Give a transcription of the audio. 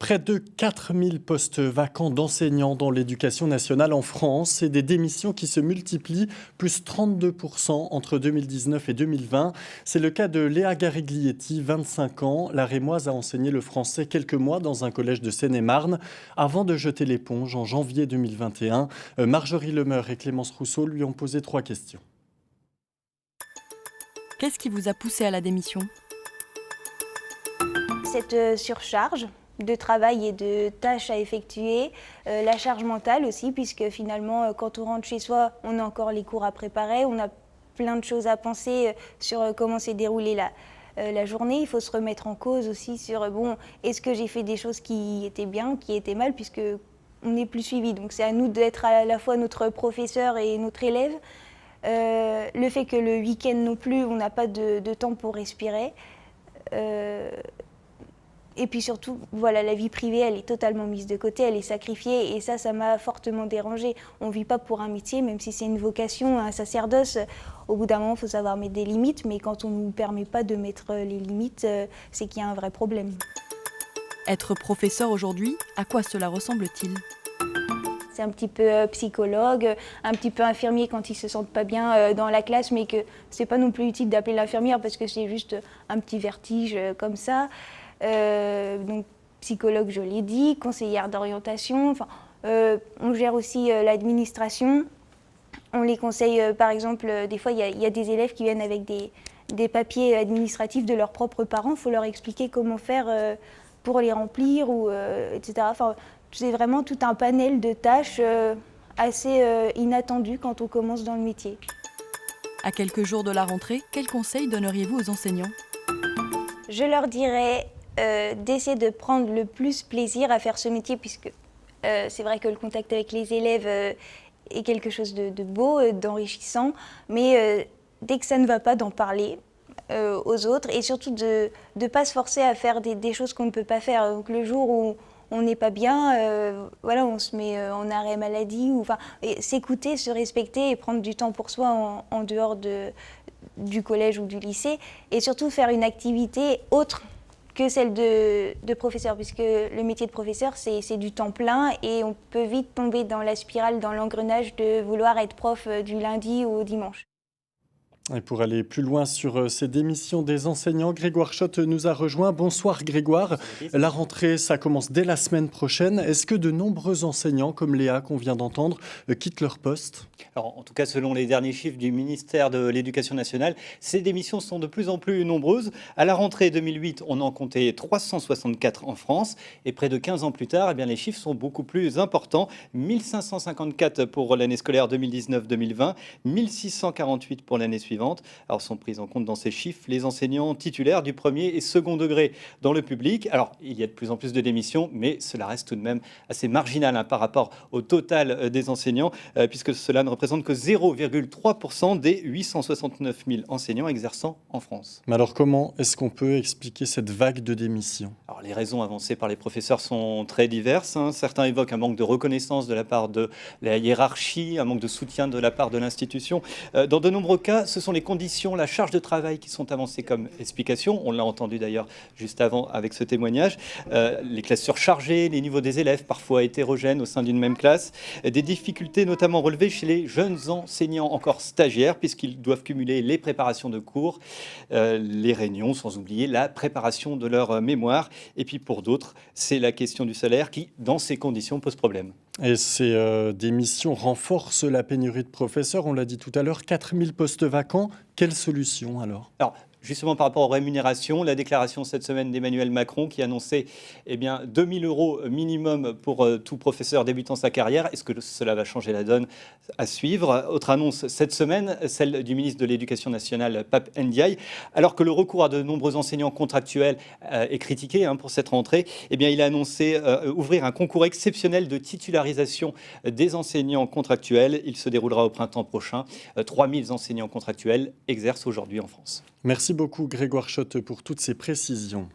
Près de 4000 postes vacants d'enseignants dans l'éducation nationale en France et des démissions qui se multiplient, plus 32% entre 2019 et 2020. C'est le cas de Léa Gariglietti, 25 ans. La Rémoise a enseigné le français quelques mois dans un collège de Seine-et-Marne avant de jeter l'éponge en janvier 2021. Marjorie Lemeur et Clémence Rousseau lui ont posé 3 questions. Qu'est-ce qui vous a poussé à la démission ? Cette surcharge de travail et de tâches à effectuer, la charge mentale aussi, puisque finalement, quand on rentre chez soi, on a encore les cours à préparer, on a plein de choses à penser sur comment s'est déroulée la journée. Il faut se remettre en cause aussi sur, est-ce que j'ai fait des choses qui étaient bien, qui étaient mal, puisque on n'est plus suivi. Donc c'est à nous d'être à la fois notre professeur et notre élève. Le fait que le week-end non plus, on n'a pas de temps pour respirer. Et puis surtout, voilà, la vie privée, elle est totalement mise de côté, elle est sacrifiée, et ça m'a fortement dérangée. On ne vit pas pour un métier, même si c'est une vocation, un sacerdoce. Au bout d'un moment, il faut savoir mettre des limites, mais quand on ne nous permet pas de mettre les limites, c'est qu'il y a un vrai problème. Être professeur aujourd'hui, à quoi cela ressemble-t-il ? C'est un petit peu psychologue, un petit peu infirmier quand ils ne se sentent pas bien dans la classe, mais que ce n'est pas non plus utile d'appeler l'infirmière parce que c'est juste un petit vertige comme ça. Donc psychologue, je l'ai dit, conseillère d'orientation. On gère aussi l'administration. On les conseille, par exemple, des fois, il y a des élèves qui viennent avec des papiers administratifs de leurs propres parents. Il faut leur expliquer comment faire pour les remplir, etc. C'est vraiment tout un panel de tâches assez inattendues quand on commence dans le métier. À quelques jours de la rentrée, quels conseils donneriez-vous aux enseignants ? Je leur dirais d'essayer de prendre le plus plaisir à faire ce métier, puisque c'est vrai que le contact avec les élèves est quelque chose de beau, d'enrichissant, mais dès que ça ne va pas, d'en parler aux autres, et surtout de ne pas se forcer à faire des choses qu'on ne peut pas faire. Donc le jour où on n'est pas bien, on se met en arrêt maladie, et s'écouter, se respecter et prendre du temps pour soi en dehors du collège ou du lycée, et surtout faire une activité autre que celle de professeur, puisque le métier de professeur, c'est du temps plein, et on peut vite tomber dans la spirale, dans l'engrenage de vouloir être prof du lundi au dimanche. Et pour aller plus loin sur ces démissions des enseignants, Grégoire Schott nous a rejoint. Bonsoir Grégoire. La rentrée, ça commence dès la semaine prochaine. Est-ce que de nombreux enseignants, comme Léa qu'on vient d'entendre, quittent leur poste ? Alors, en tout cas, selon les derniers chiffres du ministère de l'Éducation nationale, ces démissions sont de plus en plus nombreuses. À la rentrée 2008, on en comptait 364 en France. Et près de 15 ans plus tard, les chiffres sont beaucoup plus importants. 1554 pour l'année scolaire 2019-2020, 1648 pour l'année suivante. Alors, sont prises en compte dans ces chiffres les enseignants titulaires du premier et second degré dans le public. Alors, il y a de plus en plus de démissions, mais cela reste tout de même assez marginal par rapport au total des enseignants, puisque cela ne représente que 0,3% des 869 000 enseignants exerçant en France. Mais alors, comment est-ce qu'on peut expliquer cette vague de démissions ? Alors, les raisons avancées par les professeurs sont très diverses. Certains évoquent un manque de reconnaissance de la part de la hiérarchie, un manque de soutien de la part de l'institution. Dans de nombreux cas, ce sont les conditions, la charge de travail qui sont avancées comme explication. On l'a entendu d'ailleurs juste avant avec ce témoignage. Les classes surchargées, les niveaux des élèves parfois hétérogènes au sein d'une même classe. Des difficultés notamment relevées chez les jeunes enseignants encore stagiaires, puisqu'ils doivent cumuler les préparations de cours, les réunions, sans oublier la préparation de leur mémoire. Et puis pour d'autres, c'est la question du salaire qui, dans ces conditions, pose problème. Et ces démissions renforcent la pénurie de professeurs. On l'a dit tout à l'heure, 4000 postes vacants. Quelle solution alors ? Alors, justement, par rapport aux rémunérations, la déclaration cette semaine d'Emmanuel Macron qui annonçait 2 000 € minimum pour tout professeur débutant sa carrière. Est-ce que cela va changer la donne ? À suivre. Autre annonce cette semaine, celle du ministre de l'Éducation nationale, Pape Ndiaye. Alors que le recours à de nombreux enseignants contractuels est critiqué pour cette rentrée, il a annoncé ouvrir un concours exceptionnel de titularisation des enseignants contractuels. Il se déroulera au printemps prochain. 3 000 enseignants contractuels exercent aujourd'hui en France. Merci beaucoup Grégoire Schott pour toutes ces précisions.